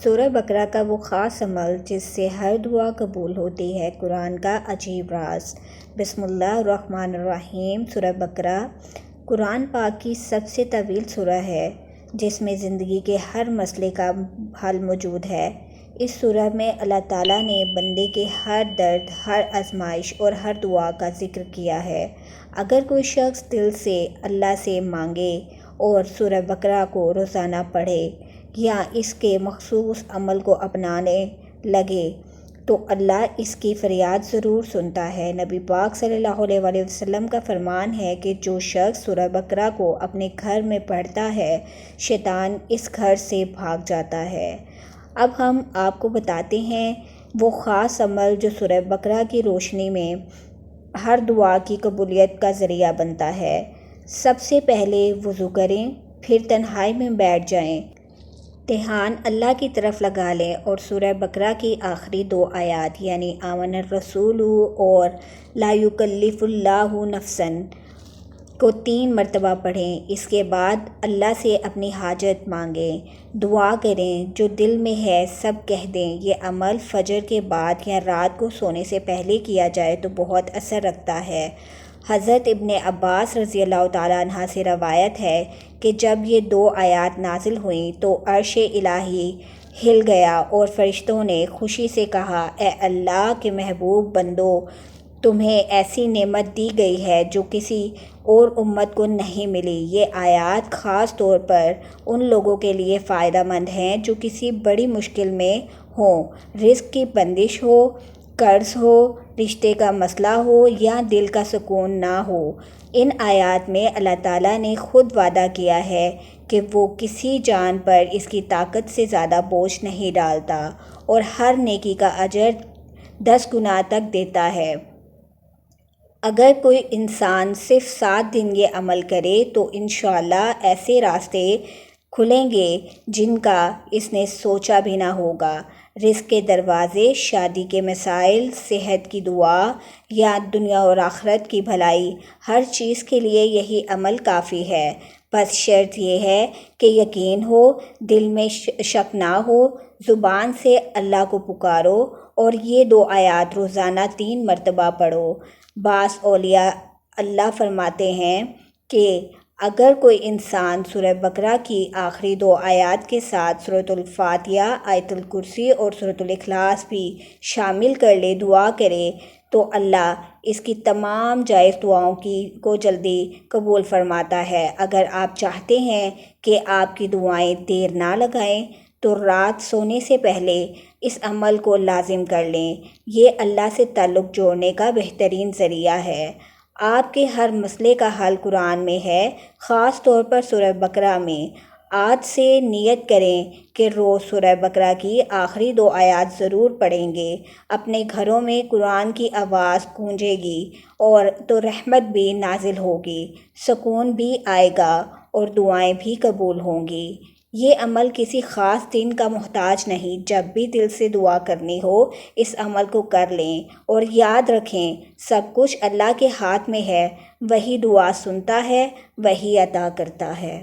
سورہ بقرہ کا وہ خاص عمل جس سے ہر دعا قبول ہوتی ہے، قرآن کا عجیب راز۔ بسم اللہ الرحمن الرحیم۔ سورہ بقرہ قرآن پاک کی سب سے طویل سورہ ہے، جس میں زندگی کے ہر مسئلے کا حل موجود ہے۔ اس سورہ میں اللہ تعالیٰ نے بندے کے ہر درد، ہر آزمائش اور ہر دعا کا ذکر کیا ہے۔ اگر کوئی شخص دل سے اللہ سے مانگے اور سورہ بقرہ کو روزانہ پڑھے یا اس کے مخصوص عمل کو اپنانے لگے تو اللہ اس کی فریاد ضرور سنتا ہے۔ نبی پاک صلی اللہ علیہ وآلہ وسلم کا فرمان ہے کہ جو شخص سورہ بقرہ کو اپنے گھر میں پڑھتا ہے، شیطان اس گھر سے بھاگ جاتا ہے۔ اب ہم آپ کو بتاتے ہیں وہ خاص عمل جو سورہ بقرہ کی روشنی میں ہر دعا کی قبولیت کا ذریعہ بنتا ہے۔ سب سے پہلے وضو کریں، پھر تنہائی میں بیٹھ جائیں، دھیان اللہ کی طرف لگا لیں اور سورہ بقرہ کی آخری 2 آیات یعنی آمن الرسول اور لا یکلف اللہ نفسا کو 3 مرتبہ پڑھیں۔ اس کے بعد اللہ سے اپنی حاجت مانگیں، دعا کریں، جو دل میں ہے سب کہہ دیں۔ یہ عمل فجر کے بعد یا رات کو سونے سے پہلے کیا جائے تو بہت اثر رکھتا ہے۔ حضرت ابن عباس رضی اللہ تعالیٰ عنہ سے روایت ہے کہ جب یہ 2 آیات نازل ہوئیں تو عرش الہی ہل گیا اور فرشتوں نے خوشی سے کہا، اے اللہ کے محبوب بندو، تمہیں ایسی نعمت دی گئی ہے جو کسی اور امت کو نہیں ملی۔ یہ آیات خاص طور پر ان لوگوں کے لیے فائدہ مند ہیں جو کسی بڑی مشکل میں ہوں، رزق کی بندش ہو، قرض ہو، رشتے کا مسئلہ ہو یا دل کا سکون نہ ہو۔ ان آیات میں اللہ تعالیٰ نے خود وعدہ کیا ہے کہ وہ کسی جان پر اس کی طاقت سے زیادہ بوجھ نہیں ڈالتا اور ہر نیکی کا اجر 10 گنا تک دیتا ہے۔ اگر کوئی انسان صرف 7 دن یہ عمل کرے تو انشاءاللہ ایسے راستے کھلیں گے جن کا اس نے سوچا بھی نہ ہوگا۔ رزق کے دروازے، شادی کے مسائل، صحت کی دعا یا دنیا اور آخرت کی بھلائی، ہر چیز کے لیے یہی عمل کافی ہے۔ بس شرط یہ ہے کہ یقین ہو، دل میں شک نہ ہو، زبان سے اللہ کو پکارو اور یہ 2 آیات روزانہ 3 مرتبہ پڑھو۔ بعض اولیاء اللہ فرماتے ہیں کہ اگر کوئی انسان سورہ بقرہ کی آخری 2 آیات کے ساتھ سورۃ الفاتحہ، آیت الکرسی اور سورۃ الاخلاص بھی شامل کر لے، دعا کرے تو اللہ اس کی تمام جائز دعاؤں کو جلدی قبول فرماتا ہے۔ اگر آپ چاہتے ہیں کہ آپ کی دعائیں دیر نہ لگائیں تو رات سونے سے پہلے اس عمل کو لازم کر لیں۔ یہ اللہ سے تعلق جوڑنے کا بہترین ذریعہ ہے۔ آپ کے ہر مسئلے کا حل قرآن میں ہے، خاص طور پر سورہ بقرہ میں۔ آج سے نیت کریں کہ روز سورہ بقرہ کی آخری 2 آیات ضرور پڑھیں گے۔ اپنے گھروں میں قرآن کی آواز گونجے گی اور تو رحمت بھی نازل ہوگی، سکون بھی آئے گا اور دعائیں بھی قبول ہوں گی۔ یہ عمل کسی خاص دن کا محتاج نہیں، جب بھی دل سے دعا کرنی ہو اس عمل کو کر لیں اور یاد رکھیں سب کچھ اللہ کے ہاتھ میں ہے، وہی دعا سنتا ہے، وہی عطا کرتا ہے۔